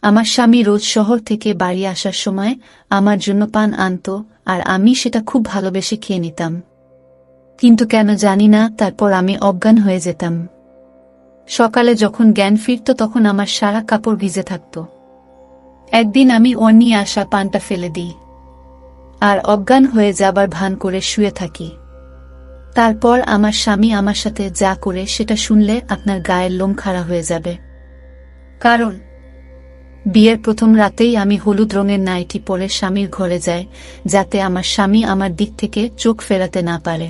আমার স্বামী রোজ শহর থেকে বাড়ি আসার সময় আমার জন্য পান আনত, আর আমি সেটা খুব ভালোবেসে খেয়ে নিতাম। কিন্তু কেন জানি না, তারপর আমি অজ্ঞান হয়ে যেতাম। সকালে যখন জ্ঞান ফিরত তখন আমার সারা কাপড় ভিজে থাকত। একদিন আমি ওর নিয়ে আসা পানটা ফেলে দিই, আর অজ্ঞান হয়ে যাবার ভান করে শুয়ে থাকি। তারপর আমার স্বামী আমার সাথে যা করে সেটা শুনলে আপনার গায়ের লোম খাড়া হয়ে যাবে। কারণ বিয়ের প্রথম রাতেই আমি হলুদ রঙের নাইটি পরে স্বামীর ঘরে যাই, যাতে আমার স্বামী আমার দিক থেকে চোখ ফেরাতে না পারে।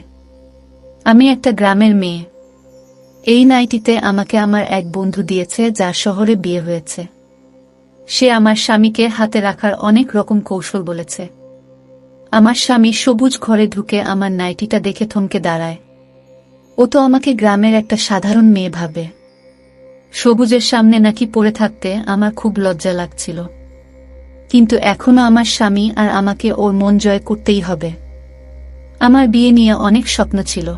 আমি একটা গ্রামের মেয়ে। এই নাইটিতে আমাকে আমার এক বন্ধু দিয়েছে, যার শহরে বিয়ে হয়েছে। সে আমার স্বামীকে হাতে রাখার অনেক রকম কৌশল বলেছে। আমার স্বামী সবুজ ঘরে ঢুকে আমার নাইটিটা দেখে থমকে দাঁড়ায়। ও তো আমাকে গ্রামের একটা সাধারণ মেয়ে ভাবে। সবুজের সামনে নাকি পড়ে থাকতে আমার খুব লজ্জা লাগছিল। কিন্তু এখনো আমার স্বামী আর আমাকে ওর মন জয় করতেই হবে। আমার বিয়ে নিয়ে অনেক স্বপ্ন ছিল,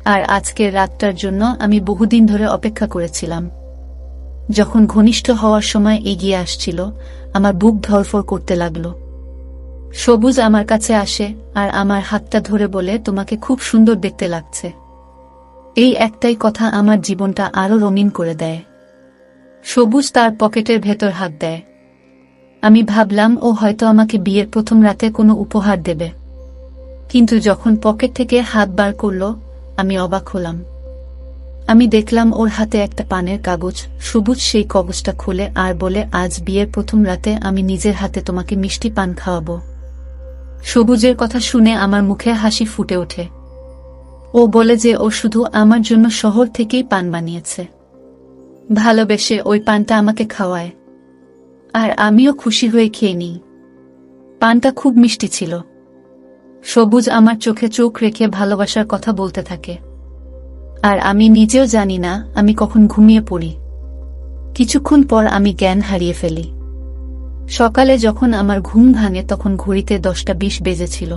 আর আজকের রাতটার জন্য আমি বহুদিন ধরে অপেক্ষা করেছিলাম। যখন ঘনিষ্ঠ হওয়ার সময় এগিয়ে আসছিল, আমার বুক ধড়ফড় করতে লাগলো। সবুজ আমার কাছে আসে আর আমার হাতটা ধরে বলে, তোমাকে খুব সুন্দর দেখতে লাগছে। এই একটাই কথা আমার জীবনটা আরো রঙিন করে দেয়। সবুজ তার পকেটের ভেতর হাত দেয়। আমি ভাবলাম ও হয়তো আমাকে বিয়ের প্রথম রাতে কোনো উপহার দেবে, কিন্তু যখন পকেট থেকে হাত বার করলো, আমি অবাক হলাম। আমি দেখলাম ওর হাতে একটা পানের কাগজ। সবুজ সেই কাগজটা খুলে আর বলে, আজ বিয়ের প্রথম রাতে আমি নিজের হাতে তোমাকে মিষ্টি পান খাওয়াবো। সবুজের কথা শুনে আমার মুখে হাসি ফুটে ওঠে। ও বলে যে ও শুধু আমার জন্য শহর থেকেই পান বানিয়েছে। ভালোবেসে ওই পানটা আমাকে খাওয়ায়, আর আমিও খুশি হয়ে খেয়ে নিই। পানটা খুব মিষ্টি ছিল। সবুজ আমার চোখে চোখ রেখে ভালোবাসার কথা বলতে থাকে, আর আমি নিজেও জানি না আমি কখন ঘুমিয়ে পড়ি। কিছুক্ষণ পর আমি জ্ঞান হারিয়ে ফেলি। সকালে যখন আমার ঘুম ভাঙে তখন ঘড়িতে 10:20 বেজেছিল।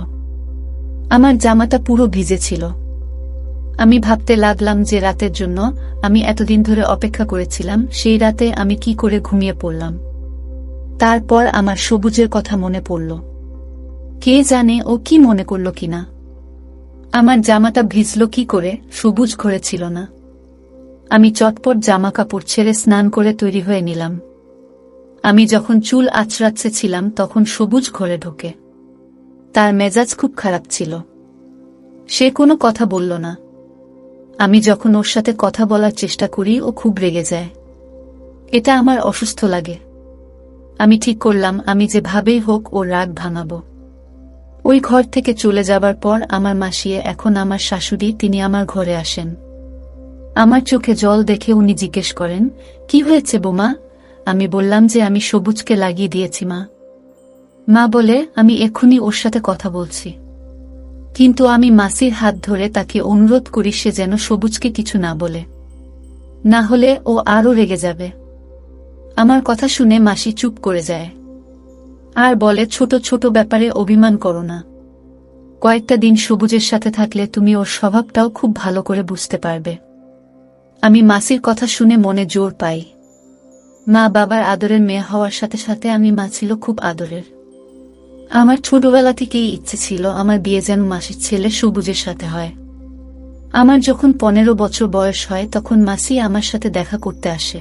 আমার জামাটা পুরো ভিজে ছিল। আমি ভাবতে লাগলাম যে রাতের জন্য আমি এতদিন ধরে অপেক্ষা করেছিলাম, সেই রাতে আমি কি করে ঘুমিয়ে পড়লাম। তারপর আমার সবুজের কথা মনে পড়ল। কে জানে ও কি মনে করল কিনা। আমার জামাটা ভিজল কি করে, সবুজ ঘরে ছিল না। আমি চটপট জামা কাপড় ছেড়ে স্নান করে তৈরি হয়ে নিলাম। আমি যখন চুল আঁচড়াচ্ছিলাম তখন সবুজ ঘরে ঢোকে। তার মেজাজ খুব খারাপ ছিল। সে কোনো কথা বলল না। আমি যখন ওর সাথে কথা বলার চেষ্টা করি ও খুব রেগে যায়। এটা আমার অসুস্থ লাগে। আমি ঠিক করলাম আমি যেভাবেই হোক ওর রাগ ভাঙাবো। ওই ঘর থেকে চলে যাবার পর আমার মাসিয়ে, এখন আমার শাশুড়ি, তিনি আমার ঘরে আসেন। আমার চোখে জল দেখে উনি জিজ্ঞেস করেন, কি হয়েছে বোমা? আমি বললাম যে আমি সবুজকে লাগিয়ে দিয়েছি মা। মা বলে, আমি এক্ষুনি ওর সাথে কথা বলছি। কিন্তু আমি মাসির হাত ধরে তাকে অনুরোধ করি সে যেন সবুজকে কিছু না বলে, না হলে ও আরো রেগে যাবে। আমার কথা শুনে মাসি চুপ করে যায় আর বলে, ছোট ছোট ব্যাপারে অভিমান করো না। কয়েকটা দিন সবুজের সাথে থাকলে তুমি ওর স্বভাবটাও খুব ভালো করে বুঝতে পারবে। আমি মাসির কথা শুনে মনে জোর পাই। মা বাবার আদরের মেয়ে হওয়ার সাথে সাথে আমি মা ছিল খুব আদরের। আমার ছোটবেলা থেকেই ইচ্ছে ছিল আমার বিয়ে যেন মাসির ছেলে সবুজের সাথে হয়। আমার যখন 15 বছর বয়স হয় তখন মাসি আমার সাথে দেখা করতে আসে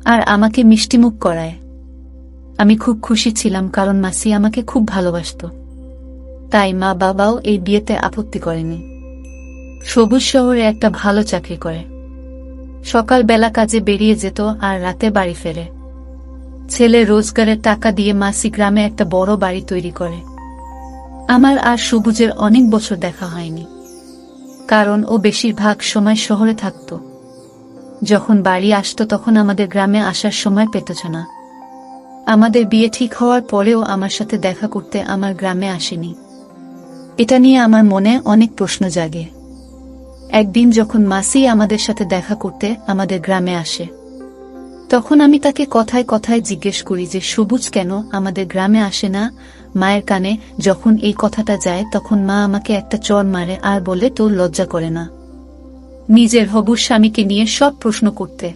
আর আমাকে মিষ্টিমুখ করায়। আমি খুব খুশি ছিলাম, কারণ মাসি আমাকে খুব ভালোবাসত। তাই মা বাবাও এই বিয়েতে আপত্তি করেনি। সবুজ শহরে একটা ভালো চাকরি করে। সকালবেলা কাজে বেরিয়ে যেত আর রাতে বাড়ি ফেরে। ছেলে রোজগারের টাকা দিয়ে মাসি গ্রামে একটা বড় বাড়ি তৈরি করে। আমার আর সবুজের অনেক বছর দেখা হয়নি, কারণ ও বেশিরভাগ সময় শহরে থাকত। যখন বাড়ি আসতো তখন আমাদের গ্রামে আসার সময় পেত না। আমাদের বিয়ে ঠিক হওয়ার পরেও আমার সাথে দেখা করতে আমার গ্রামে আসেনি। এটা নিয়ে আমার মনে অনেক প্রশ্ন জাগে। একদিন যখন মাসি আমাদের সাথে দেখা করতে আমাদের গ্রামে আসে, তখন আমি তাকে কথায় কথায় জিজ্ঞেস করি যে সবুজ কেন আমাদের গ্রামে আসে না। মায়ের কানে যখন এই কথাটা যায় তখন মা আমাকে একটা চড় মারে আর বলে, তোর লজ্জা করে না নিজের হবু স্বামীকে নিয়ে সব প্রশ্ন করতে?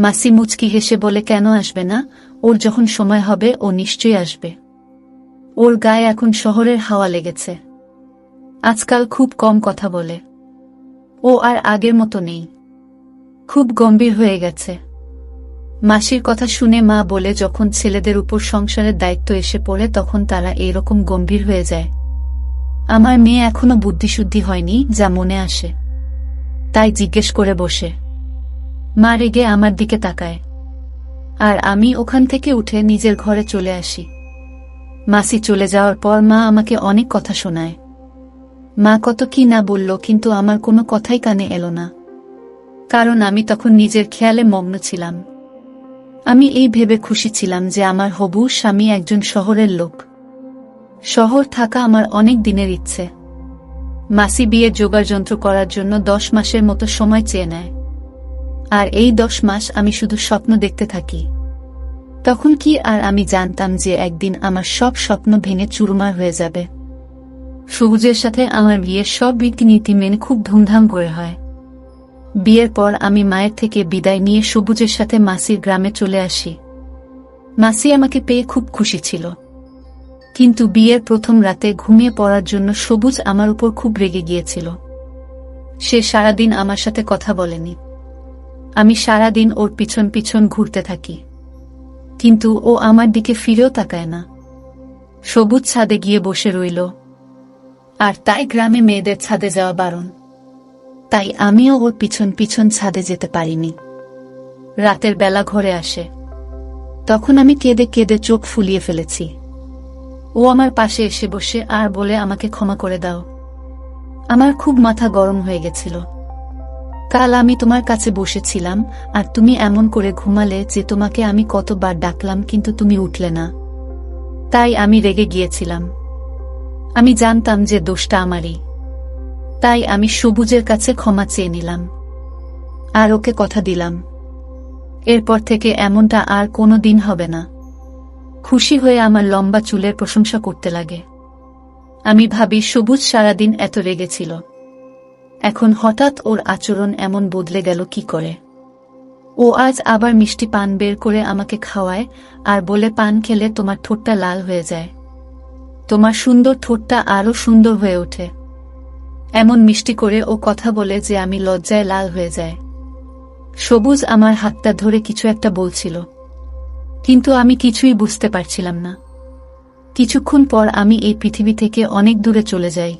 মাসি মুচকি হেসে বলে, কেন আসবে না? ওর যখন সময় হবে ও নিশ্চয়ই আসবে। ওর গায়ে এখন শহরের হাওয়া লেগেছে। আজকাল খুব কম কথা বলে। ও আর আগের মতো নেই, খুব গম্ভীর হয়ে গেছে। মাসির কথা শুনে মা বলে, যখন ছেলেদের উপর সংসারের দায়িত্ব এসে পড়ে তখন তারা এরকম গম্ভীর হয়ে যায়। আমার মেয়ে এখনো বুদ্ধিশুদ্ধি হয়নি যা মনে আসে তাই জিজ্ঞেস করে বসে। মা রেগে আমার দিকে তাকায়, আর আমি ওখান থেকে উঠে নিজের ঘরে চলে আসি। মাসি চলে যাওয়ার পর মা আমাকে অনেক কথা শোনায়। মা কত কি না বলল, কিন্তু আমার কোনো কথাই কানে এলো না, কারণ আমি তখন নিজের খেয়ালে মগ্ন ছিলাম। আমি এই ভেবে খুশি ছিলাম যে আমার হবু স্বামী একজন শহরের লোক। শহর থাকা আমার অনেক দিনের ইচ্ছে। মাসি বিয়ের জোগাড়যন্ত্র করার জন্য 10 মাসের মতো সময় চেয়ে নেয়, আর এই 10 মাস আমি শুধু স্বপ্ন দেখতে থাকি। তখন কি আর আমি জানতাম যে একদিন আমার সব স্বপ্ন ভেঙে চুরমার হয়ে যাবে। সবুজের সাথে আমার বিয়ের সব রীতিনীতি মেনে খুব ধুমধাম করে হয়। বিয়ের পর আমি মায়ের থেকে বিদায় নিয়ে সবুজের সাথে মাসির গ্রামে চলে আসি। মাসি আমাকে পেয়ে খুব খুশি ছিল, কিন্তু বিয়ের প্রথম রাতে ঘুমিয়ে পড়ার জন্য সবুজ আমার উপর খুব রেগে গিয়েছিল। সে সারাদিন আমার সাথে কথা বলেনি। আমি সারাদিন ওর পিছন পিছন ঘুরতে থাকি, কিন্তু ও আমার দিকে ফিরেও তাকায় না। সবুজ ছাদে গিয়ে বসে রইল, আর তাই গ্রামে মেয়েদের ছাদে যাওয়া বারণ। তাই আমিও ওর পিছন পিছন ছাদে যেতে পারিনি। রাতের বেলা ঘরে আসে, তখন আমি কেঁদে কেঁদে চোখ ফুলিয়ে ফেলেছি। ও আমার পাশে এসে বসে আর বলে, আমাকে ক্ষমা করে দাও। আমার খুব মাথা গরম হয়ে গেছিল। কাল আমি তোমার কাছে বসেছিলাম আর তুমি এমন করে ঘুমালে যে তোমাকে আমি কতবার ডাকলাম কিন্তু তুমি উঠলে না, তাই আমি রেগে গিয়েছিলাম। আমি জানতাম যে দোষটা আমারই, তাই আমি সবুজের কাছে ক্ষমা চেয়ে নিলাম, আর ওকে কথা দিলাম এরপর থেকে এমনটা আর কোনো দিন হবে না। খুশি হয়ে আমার লম্বা চুলের প্রশংসা করতে লাগে। আমি ভাবি, সবুজ সারাদিন এত রেগেছিল, এখন হঠাৎ ওর আচরণ এমন বদলে গেল কি করে? ও আজ আবার মিষ্টি পান বের করে আমাকে খাওয়ায় আর বলে, পান খেলে তোমার ঠোঁটটা লাল হয়ে যায়, তোমার সুন্দর ঠোঁটটা আরো সুন্দর হয়ে ওঠে। এমন মিষ্টি করে ও কথা বলে যে আমি লজ্জায় লাল হয়ে যায়। সবুজ আমার হাতটা ধরে কিছু একটা বলছিল, কিন্তু আমি কিছুই বুঝতে পারছিলাম না। কিছুক্ষণ পর আমি এই পৃথিবী থেকে অনেক দূরে চলে যাই।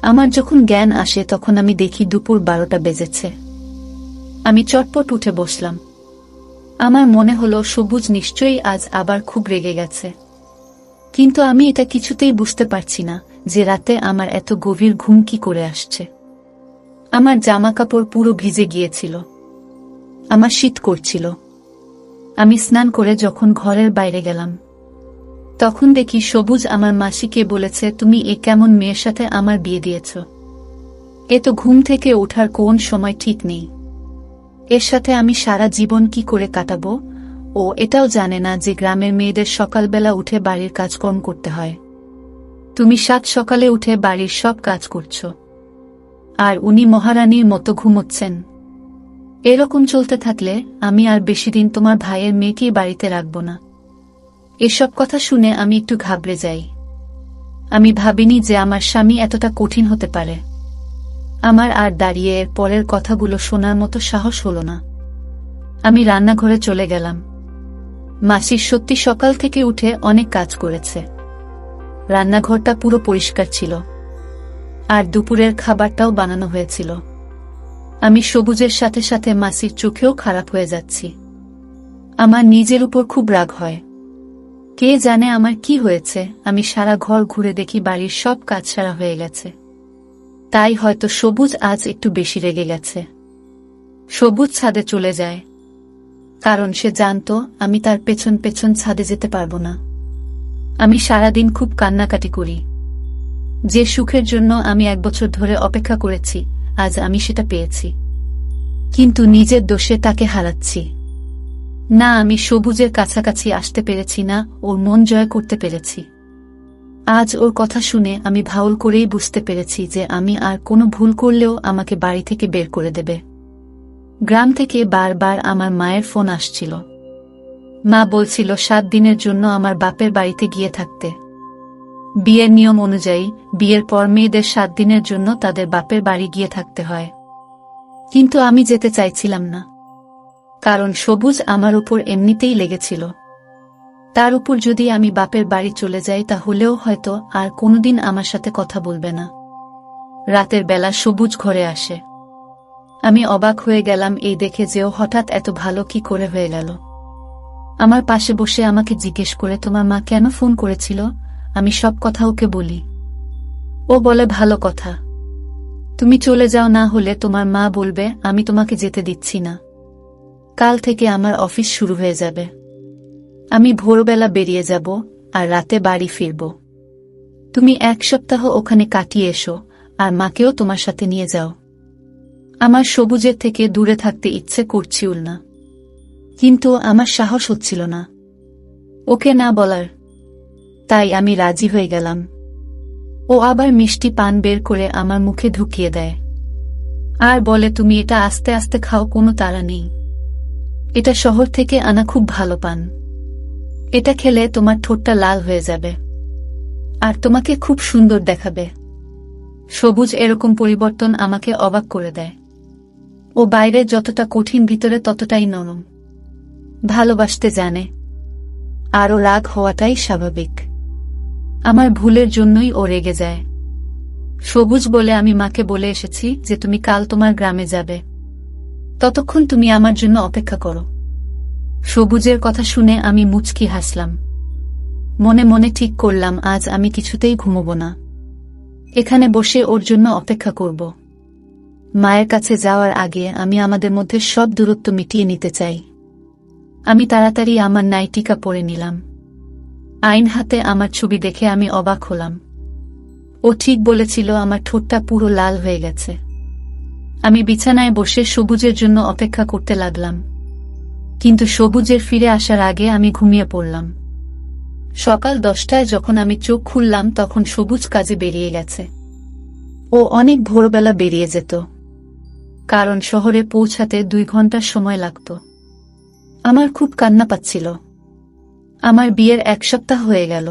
আমার যখন জ্ঞান আসে তখন আমি দেখি দুপুর 12টা বেজেছে। আমি চটপট উঠে বসলাম। আমার মনে হলো সবুজ নিশ্চয়ই আজ আবার খুব রেগে গেছে, কিন্তু আমি এটা কিছুতেই বুঝতে পারছি না যে রাতে আমার এত গভীর ঘুম কি করে আসছে। আমার জামা কাপড় পুরো ভিজে গিয়েছিল, আমার শীত করছিল। আমি স্নান করে যখন ঘরের বাইরে গেলাম তখন দেখি সবুজ আমার মাসিকে বলেছে, তুমি এ কেমন মেয়ের সাথে আমার বিয়ে দিয়েছ? এ তো ঘুম থেকে ওঠার কোন সময় ঠিক নেই। এর সাথে আমি সারা জীবন কি করে কাটাবো? ও এটাও জানে না যে গ্রামের মেয়েদের সকালবেলা উঠে বাড়ির কাজকর্ম করতে হয়। তুমি 7 সকালে উঠে বাড়ির সব কাজ করছো, আর উনি মহারানীর মতো ঘুমোচ্ছেন। এরকম চলতে থাকলে আমি আর বেশিদিন তোমার ভাইয়ের মেয়েকেই বাড়িতে রাখব না। এসব কথা শুনে আমি একটু ঘাবড়ে যাই। আমি ভাবিনি যে আমার স্বামী এতটা কঠিন হতে পারে। আমার আর দাঁড়িয়ে এর পরের কথাগুলো শোনার মতো সাহস হলো না। আমি রান্নাঘরে চলে গেলাম। মাসির সত্যি সকাল থেকে উঠে অনেক কাজ করেছে। রান্নাঘরটা পুরো পরিষ্কার ছিল, আর দুপুরের খাবারটাও বানানো হয়েছিল। আমি সবুজের সাথে সাথে মাসির চোখেও খারাপ হয়ে যাচ্ছি। আমার নিজের উপর খুব রাগ হয়। কে জানে আমার কি হয়েছে। আমি সারা ঘর ঘুরে দেখি বাড়ির সব কাজ সারা হয়ে গেছে। তাই হয়তো সবুজ আজ একটু বেশি রেগে গেছে। সবুজ ছাদে চলে যায়, কারণ সে জানতো আমি তার পেছন পেছন ছাদে যেতে পারবো না। আমি সারাদিন খুব কান্নাকাটি করি। যে সুখের জন্য আমি 1 বছর ধরে অপেক্ষা করেছি, আজ আমি সেটা পেয়েছি, কিন্তু নিজের দোষে তাকে হারাচ্ছি। না, আমি সবুজের কাছাকাছি আসতে পেরেছি না, ওর মন জয় করতে পেরেছি। আজ ওর কথা শুনে আমি ভাউল করেই বুঝতে পেরেছি যে আমি আর কোনো ভুল করলেও আমাকে বাড়ি থেকে বের করে দেবে। গ্রাম থেকে বারবার আমার মায়ের ফোন আসছিল। মা বলছিল 7 দিনের জন্য আমার বাপের বাড়িতে গিয়ে থাকতে। বিয়ের নিয়ম অনুযায়ী বিয়ের পর মেয়েদের 7 দিনের জন্য তাদের বাপের বাড়ি গিয়ে থাকতে হয়। কিন্তু আমি যেতে চাইছিলাম না, কারণ সবুজ আমার উপর এমনিতেই লেগেছিল। তার উপর যদি আমি বাপের বাড়ি চলে যাই তাহলেও হয়তো আর কোনোদিন আমার সাথে কথা বলবে না। রাতের বেলা সবুজ ঘরে আসে। আমি অবাক হয়ে গেলাম এই দেখে যে ও হঠাৎ এত ভালো কি করে হয়ে গেল। আমার পাশে বসে আমাকে জিজ্ঞেস করে, তোমার মা কেন ফোন করেছিল? আমি সব কথা ওকে বলি। ও বলে, ভালো কথা, তুমি চলে যাও, না হলে তোমার মা বলবে আমি তোমাকে যেতে দিচ্ছি না। কাল থেকে আমার অফিস শুরু হয়ে যাবে। আমি ভোরবেলা বেরিয়ে যাব আর রাতে বাড়ি ফিরব। তুমি 1 সপ্তাহ ওখানে কাটিয়ে এসো আর মাকেও তোমার সাথে নিয়ে যাও। আমার সবুজের থেকে দূরে থাকতে ইচ্ছে করছিল না, কিন্তু আমার সাহস হচ্ছিল না ওকে না বলার। তাই আমি রাজি হয়ে গেলাম। ও আবার মিষ্টি পান বের করে আমার মুখে ঢুকিয়ে দেয় আর বলে, তুমি এটা আস্তে আস্তে খাও, কোনো তাড়া নেই। এটা শহর থেকে আনা খুব ভালো পান। এটা খেলে তোমার ঠোঁটটা লাল হয়ে যাবে আর তোমাকে খুব সুন্দর দেখাবে। সবুজ এরকম পরিবর্তন আমাকে অবাক করে দেয়। ও বাইরে যতটা কঠিন, ভিতরে ততটাই নরম। ভালোবাসতে জানে। আরও রাগ হওয়াটাই স্বাভাবিক। আমার ভুলের জন্যই ও রেগে যায়। সবুজ বলে, আমি মাকে বলে এসেছি যে তুমি কাল তোমার গ্রামে যাবে। ততক্ষণ তুমি আমার জন্য অপেক্ষা করো। সবুজের কথা শুনে আমি মুচকি হাসলাম। মনে মনে ঠিক করলাম আজ আমি কিছুতেই ঘুমোব না। এখানে বসে ওর জন্য অপেক্ষা করব। মায়ের কাছে যাওয়ার আগে আমি আমাদের মধ্যে সব দূরত্ব মিটিয়ে নিতে চাই। আমি তাড়াতাড়ি আমার নাইটিকা পরে নিলাম। আইন হাতে আমার ছবি দেখে আমি অবাক হলাম। ও ঠিক বলেছিল, আমার ঠোঁটটা পুরো লাল হয়ে গেছে। আমি বিছানায় বসে সবুজের জন্য অপেক্ষা করতে লাগলাম, কিন্তু সবুজের ফিরে আসার আগে আমি ঘুমিয়ে পড়লাম। সকাল 10টায় যখন আমি চোখ খুললাম তখন সবুজ কাজে বেরিয়ে গেছে। ও অনেক ভোরবেলা বেরিয়ে যেত, কারণ শহরে পৌঁছাতে 2 ঘন্টার সময় লাগত। আমার খুব কান্না পাচ্ছিল। আমার বিয়ের 1 সপ্তাহ হয়ে গেল,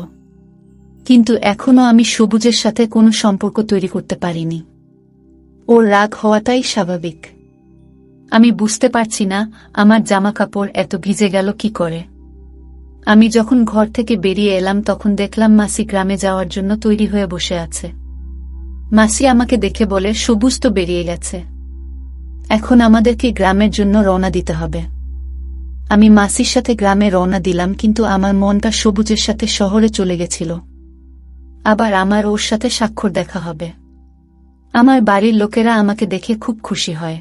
কিন্তু এখনো আমি সবুজের সাথে কোনো সম্পর্ক তৈরি করতে পারিনি। ওর রাগ হওয়াটাই স্বাভাবিক। আমি বুঝতে পারছি না আমার জামাকাপড় এত ভিজে গেল কি করে। আমি যখন ঘর থেকে বেরিয়ে এলাম তখন দেখলাম মাসি গ্রামে যাওয়ার জন্য তৈরি হয়ে বসে আছে। মাসি আমাকে দেখে বলে, সবুজ তো বেরিয়ে গেছে, এখন আমাদেরকে গ্রামের জন্য রওনা দিতে হবে। আমি মাসির সাথে গ্রামে রওনা দিলাম, কিন্তু আমার মনটা সবুজের সাথে শহরে চলে গেছিল। আবার আমার ওর সাথে স্বাক্ষর দেখা হবে। আমার বাড়ির লোকেরা আমাকে দেখে খুব খুশি হয়।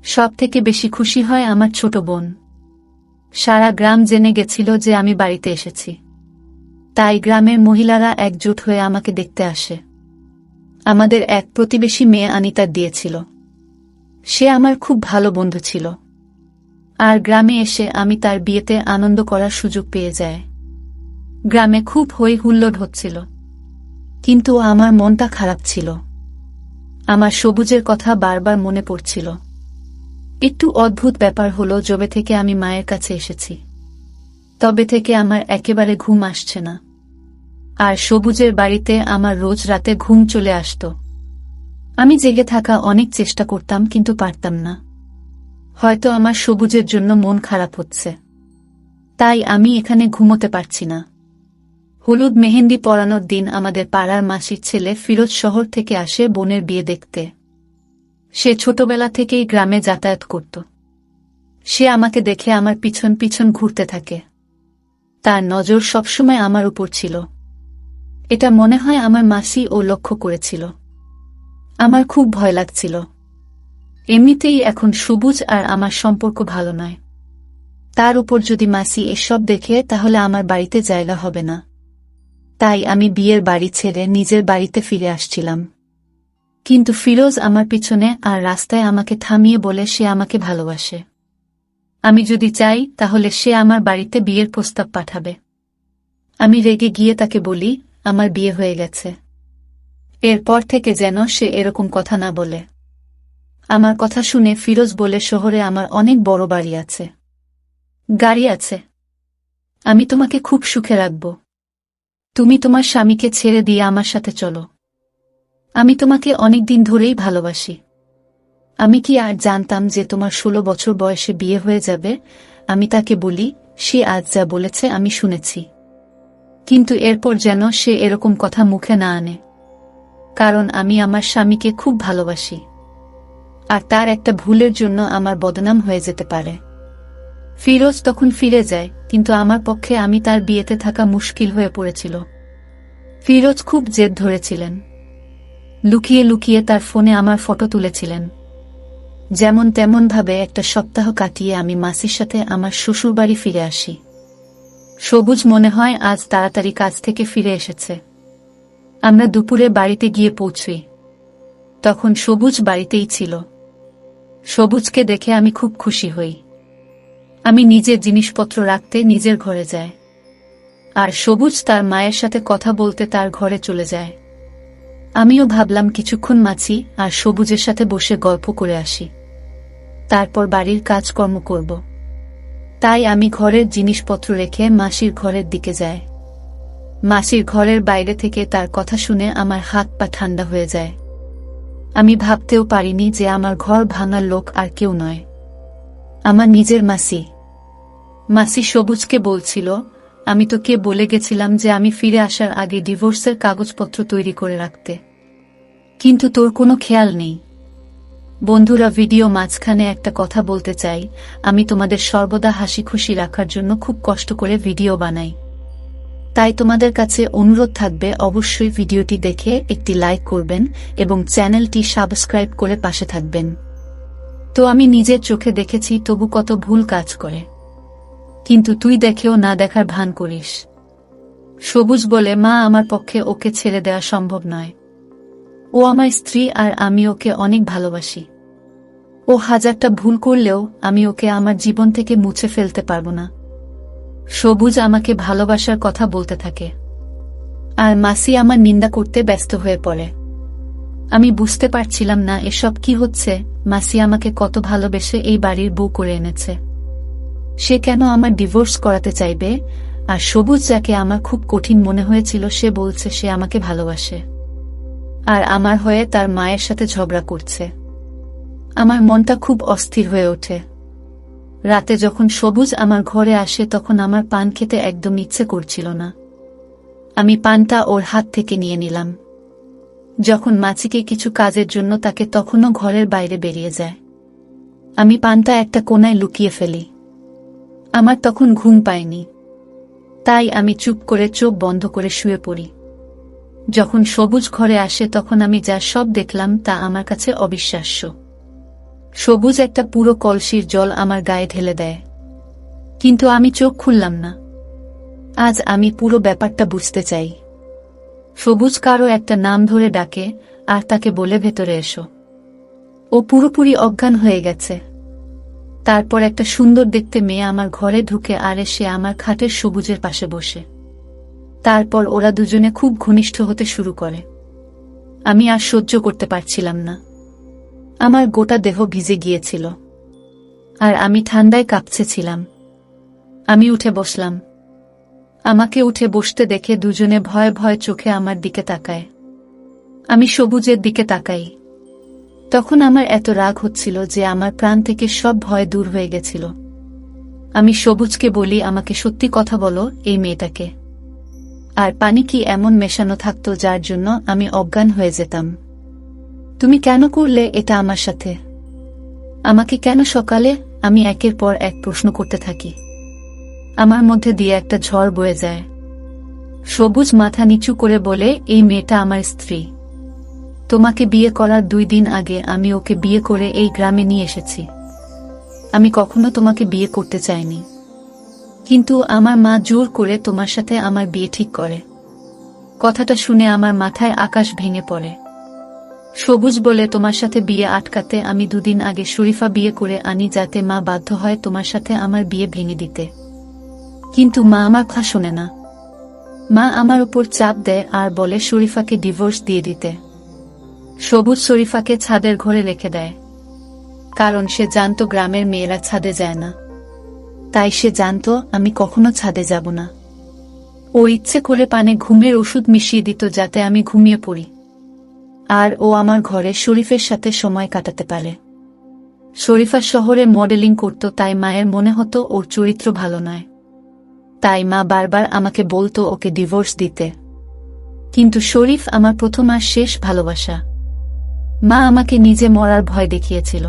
সব থেকে বেশি খুশি হয় আমার ছোট বোন। সারা গ্রাম জেনে গেছিল যে আমি বাড়িতে এসেছি, তাই গ্রামের মহিলারা একজোট হয়ে আমাকে দেখতে আসে। আমাদের এক প্রতিবেশী মেয়ে আনিতা দিয়েছিল। সে আমার খুব ভালো বন্ধু ছিল, আর গ্রামে এসে আমি তার বিয়েতে আনন্দ করার সুযোগ পেয়ে যায়। গ্রামে খুব হই হুল্লোড় হচ্ছিল, কিন্তু আমার মনটা খারাপ ছিল। আমার সবুজের কথা বারবার মনে পড়ছিল। একটু অদ্ভুত ব্যাপার হলো, যবে থেকে আমি মায়ের কাছে এসেছি তবে থেকে আমার একেবারে ঘুম আসছে না। আর সবুজের বাড়িতে আমার রোজ রাতে ঘুম চলে আসত। আমি জেগে থাকা অনেক চেষ্টা করতাম, কিন্তু পারতাম না। হয়তো আমার সবুজের জন্য মন খারাপ হচ্ছে, তাই আমি এখানে ঘুমোতে পারছি না। হলুদ মেহেন্দি পরানোর দিন আমাদের পাড়ার মাসির ছেলে ফিরোজ শহর থেকে আসে বোনের বিয়ে দেখতে। সে ছোটবেলা থেকেই গ্রামে যাতায়াত করত। সে আমাকে দেখে আমার পিছন পিছন ঘুরতে থাকে। তার নজর সবসময় আমার উপর ছিল। এটা মনে হয় আমার মাসি ও লক্ষ্য করেছিল। আমার খুব ভয় লাগছিল। এমনিতেই এখন সবুজ আর আমার সম্পর্ক ভালো নয়, তার উপর যদি মাসি এসব দেখে তাহলে আমার বাড়িতে জায়গা হবে না। তাই আমি বিয়ের বাড়ি ছেড়ে নিজের বাড়িতে ফিরে আসছিলাম। কিন্তু ফিরোজ আমার পিছনে আর রাস্তায় আমাকে থামিয়ে বলে সে আমাকে ভালোবাসে। আমি যদি চাই তাহলে সে আমার বাড়িতে বিয়ের প্রস্তাব পাঠাবে। আমি রেগে গিয়ে তাকে বলি, আমার বিয়ে হয়ে গেছে। এরপর থেকে যেন সে এরকম কথা না বলে। আমার কথা শুনে ফিরোজ বলে, শহরে আমার অনেক বড় বাড়ি আছে, গাড়ি আছে, আমি তোমাকে খুব সুখে রাখব। তুমি তোমার স্বামীকে ছেড়ে দিয়ে আমার সাথে চলো। আমি তোমাকে অনেক দিন ধরেই ভালোবাসি। আমি কি আর জানতাম যে তোমার 16 বছর বয়সে বিয়ে হয়ে যাবে। আমি তাকে বলি, সে আজ যা বলেছে আমি শুনেছি, কিন্তু এরপর যেন সে এরকম কথা মুখে না আনে, কারণ আমি আমার স্বামীকে খুব ভালোবাসি, আর তার একটা ভুলের জন্য আমার বদনাম হয়ে যেতে পারে। ফিরোজ তখন ফিরে যায়, কিন্তু আমার পক্ষে আমি তার বিয়েতে থাকা মুশকিল হয়ে পড়েছিল। ফিরোজ খুব জেদ ধরেছিলেন। লুকিয়ে লুকিয়ে তার ফোনে আমার ফটো তুলেছিলেন। যেমন তেমন ভাবে একটা সপ্তাহ কাটিয়ে আমি মাসির সাথে আমার শ্বশুরবাড়ি ফিরে আসি। সবুজ মনে হয় আজ তাড়াতাড়ি কাজ থেকে ফিরে এসেছে। আমরা দুপুরে বাড়িতে গিয়ে পৌঁছই। তখন সবুজ বাড়িতেই ছিল। সবুজকে দেখে আমি খুব খুশি হই। আমি নিজের জিনিসপত্র রাখতে নিজের ঘরে যাই, আর সবুজ তার মায়ের সাথে কথা বলতে তার ঘরে চলে যায়। আমিও ভাবলাম কিছুক্ষণ মাছি আর সবুজের সাথে বসে গল্প করে আসি, তারপর বাড়ির কাজকর্ম করব। তাই আমি ঘরের জিনিসপত্র রেখে মাসির ঘরের দিকে যাই। মাসির ঘরের বাইরে থেকে তার কথা শুনে আমার হাত পা ঠান্ডা হয়ে যায়। আমি ভাবতেও পারিনি যে আমার ঘর ভাঙার লোক আর কেউ নয়, আমার নিজের মাসি। মাসি সবুজকে বলছিল, আমি তোকে বলে গেছিলাম যে আমি ফিরে আসার আগে ডিভোর্সের কাগজপত্র তৈরি করে রাখতে, কিন্তু তোর কোনো খেয়াল নেই। বন্ধুরা, ভিডিও মাঝখানে একটা কথা বলতে চাই। আমি তোমাদের সর্বদা হাসি খুশি রাখার জন্য খুব কষ্ট করে ভিডিও বানাই, তাই তোমাদের কাছে অনুরোধ থাকবে অবশ্যই ভিডিওটি দেখে একটি লাইক করবেন এবং চ্যানেলটি সাবস্ক্রাইব করে পাশে থাকবেন। তো আমি নিজের চোখে দেখেছি তবু কত ভুল কাজ করে, কিন্তু তুই দেখেও না দেখার ভান করিস। সবুজ বলে, মা, আমার পক্ষে ওকে ছেড়ে দেওয়া সম্ভব নয়। ও আমার স্ত্রী আর আমি ওকে অনেক ভালোবাসি। ও হাজারটা ভুল করলেও আমি ওকে আমার জীবন থেকে মুছে ফেলতে পারবো না। সবুজ আমাকে ভালোবাসার কথা বলতে থাকে, আর মাসি আমার নিন্দা করতে ব্যস্ত হয়ে পড়ে। আমি বুঝতে পারছিলাম না এসব কি হচ্ছে। মাসি আমাকে কত ভালোবেসে এই বাড়ির বউ করে এনেছে, সে কেন আমার ডিভোর্স করাতে চাইবে? আর সবুজ, যাকে আমার খুব কঠিন মনে হয়েছিল, সে বলছে সে আমাকে ভালোবাসে, আর আমার হয়ে তার মায়ের সাথে ঝগড়া করছে। আমার মনটা খুব অস্থির হয়ে ওঠে। রাতে যখন সবুজ আমার ঘরে আসে তখন আমার পান খেতে একদম ইচ্ছে করছিল না। আমি পানটা ওর হাত থেকে নিয়ে নিলাম। যখন মাছিকে কিছু কাজের জন্য তাকে তখনও ঘরের বাইরে বেরিয়ে যায়, আমি পানটা একটা কোণায় লুকিয়ে ফেলি। আমার তখন ঘুম পায়নি, তাই আমি চুপ করে চোখ বন্ধ করে শুয়ে পড়ি। যখন সবুজ ঘরে আসে তখন আমি যা সব দেখলাম তা আমার কাছে অবিশ্বাস্য। সবুজ একটা পুরো কলসির জল আমার গায়ে ঢেলে দেয়, কিন্তু আমি চোখ খুললাম না। আজ আমি পুরো ব্যাপারটা বুঝতে চাই। সবুজ কারো একটা নাম ধরে ডাকে আর তাকে বলে, ভেতরে এসো। ও পুরোপুরি অজ্ঞান হয়ে গেছে। তারপর একটা সুন্দর দেখতে মেয়ে আমার ঘরে ঢুকে আর এসে আমার খাটের সবুজের পাশে বসে। তারপর ওরা দুজনে খুব ঘনিষ্ঠ হতে শুরু করে। আমি আর সহ্য করতে পারছিলাম না। আমার গোটা দেহ ভিজে গিয়েছিল, আর আমি ঠান্ডায় কাঁপছেছিলাম। আমি উঠে বসলাম। আমাকে উঠে বসতে দেখে দুজনে ভয়ে ভয়ে চোখে আমার দিকে তাকায়। আমি সবুজের দিকে তাকাই। তখন আমার এত রাগ হচ্ছিল যে আমার প্রাণ থেকে সব ভয় দূর হয়ে গেছিল। আমি সবুজকে বলি, আমাকে সত্যি কথা বলো, এই মেয়েটাকে আর পানি কি এমন মেশানো থাকতো যার জন্য আমি অজ্ঞান হয়ে যেতাম? তুমি কেন করলে এটা আমার সাথে? আমাকে কেন সকালে? আমি একের পর এক প্রশ্ন করতে থাকি। আমার মধ্যে দিয়ে একটা ঝড় বয়ে যায়। সবুজ মাথা নিচু করে বলে, এই মেয়েটা আমার স্ত্রী। তোমাকে বিয়ে করার 2 দিন আগে আমি ওকে বিয়ে করে এই গ্রামে নিয়ে এসেছি। আমি কখনো তোমাকে বিয়ে করতে চাইনি, কিন্তু আমার মা জোর করে তোমার সাথে আমার বিয়ে ঠিক করে। কথাটা শুনে আমার মাথায় আকাশ ভেঙে পড়ে। সবুজ বলে, তোমার সাথে বিয়ে আটকাতে আমি 2 দিন আগে শরীফা বিয়ে করে আনি, যাতে মা বাধ্য হয় তোমার সাথে আমার বিয়ে ভেঙে দিতে। কিন্তু মা আমার কথা শোনে না। মা আমার উপর চাপ দেয় আর বলে শরীফাকে ডিভোর্স দিয়ে দিতে। সবুজ শরীফাকে ছাদের ঘরে রেখে দেয়। কারণ সে জানতো গ্রামের মেয়েরা ছাদে যায় না। তাই সে জানতো আমি কখনো ছাদে যাব না। ও ইচ্ছে করে পানে ঘুমের ওষুধ মিশিয়ে দিত যাতে আমি ঘুমিয়ে পড়ি, আর ও আমার ঘরে শরীফের সাথে সময় কাটাতে পারে। শরীফা শহরে মডেলিং করত, তাই মায়ের মনে হতো ওর চরিত্র ভালো নয়। তাই মা বারবার আমাকে বলতো ওকে ডিভোর্স দিতে। কিন্তু শরীফ আমার প্রথম আর শেষ ভালোবাসা। মা আমাকে নিজে মরার ভয় দেখিয়েছিল,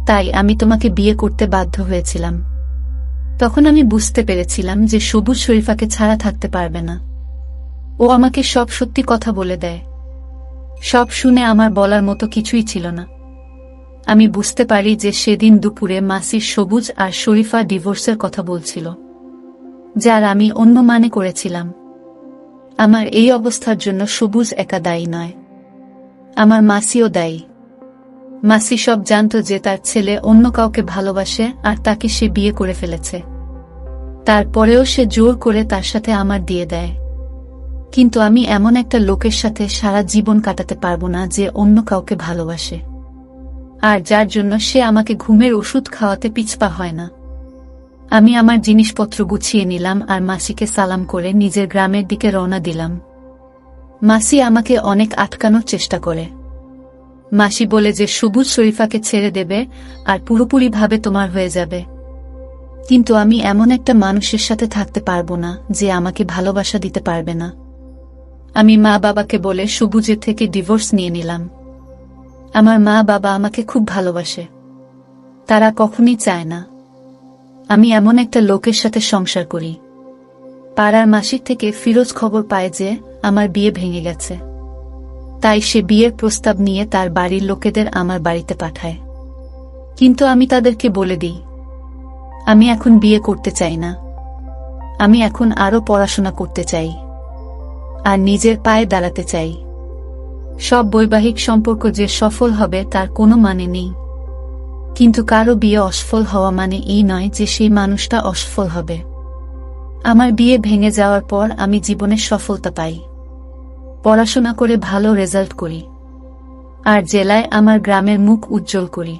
তাই আমি তোমাকে বিয়ে করতে বাধ্য হয়েছিলাম। তখন আমি বুঝতে পেরেছিলাম যে সবুজ শরীফাকে ছাড়া থাকতে পারবে না। ও আমাকে সব সত্যি কথা বলে দেয়। সব শুনে আমার বলার মতো কিছুই ছিল না। আমি বুঝতে পারি যে সেদিন দুপুরে মাসির সবুজ আর শরীফা ডিভোর্সের কথা বলছিল, যার আমি অন্য মানে করেছিলাম। আমার এই অবস্থার জন্য সবুজ একা দায়ী নয়, আমার মাসিও দায়ী। মাসি সব জানতো যে তার ছেলে অন্য কাউকে ভালোবাসে আর তাকে সে বিয়ে করে ফেলেছে। তারপরেও সে জোর করে তার সাথে আমার দিয়ে দেয়। কিন্তু আমি এমন একটা লোকের সাথে সারা জীবন কাটাতে পারবো না যে অন্য কাউকে ভালোবাসে, আর যার জন্য সে আমাকে ঘুমের ওষুধ খাওয়াতে পিছপা হয় না। আমি আমার জিনিসপত্র গুছিয়ে নিলাম আর মাসিকে সালাম করে নিজের গ্রামের দিকে রওনা দিলাম। মাসি আমাকে অনেক আটকানোর চেষ্টা করে। মাসি বলে যে সবুজ শরীফাকে ছেড়ে দেবে আর পুরোপুরিভাবে তোমার হয়ে যাবে। কিন্তু আমি এমন একটা মানুষের সাথে থাকতে পারবো না যে আমাকে ভালোবাসা দিতে পারবে না। আমি মা বাবাকে বলে সবুজের থেকে ডিভোর্স নিয়ে নিলাম। আমার মা বাবা আমাকে খুব ভালোবাসে। তারা কখনই চায় না আমি এমন একটা লোকের সাথে সংসার করি। পাড়ার মাসির থেকে ফিরোজ খবর পায় যে আমার বিয়ে ভেঙে গেছে। তাই সে বিয়ের প্রস্তাব নিয়ে তার বাড়ির লোকেদের আমার বাড়িতে পাঠায়। কিন্তু আমি তাদেরকে বলে দিই, আমি এখন বিয়ে করতে চাই না। আমি এখন আরো পড়াশোনা করতে চাই আর নিজের পায়ে দাঁড়াতে চাই। সব বৈবাহিক সম্পর্ক যে সফল হবে তার কোনো মানে নেই, কিন্তু কারো বিয়ে অসফল হওয়া মানে এই নয় যে সেই মানুষটা অসফল হবে। আমার বিয়ে ভেঙে যাওয়ার পর আমি জীবনে সফলতা পাই, পড়াশোনা করে ভালো রেজাল্ট করি, আর জেলায় আমার গ্রামের মুখ উজ্জ্বল করি।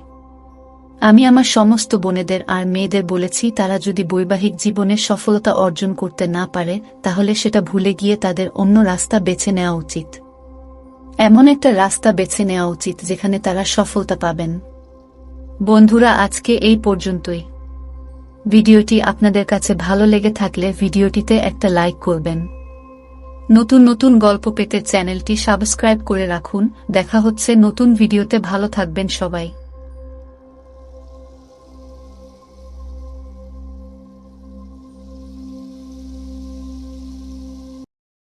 আমি আমার সমস্ত বোনেদের আর মেয়েদের বলেছি তারা যদি বৈবাহিক জীবনে সফলতা অর্জন করতে না পারে তাহলে সেটা ভুলে গিয়ে তাদের অন্য রাস্তা বেছে নেওয়া উচিত। এমন একটা রাস্তা বেছে নেওয়া উচিত যেখানে তারা সফলতা পাবেন। বন্ধুরা, আজকে এই পর্যন্তই। ভিডিওটি আপনাদের কাছে ভালো লেগে থাকলে ভিডিওটিতে একটা লাইক করবেন। নতুন নতুন গল্প পেতে চ্যানেলটি সাবস্ক্রাইব করে রাখুন। দেখা হচ্ছে নতুন ভিডিওতে। ভালো থাকবেন সবাই।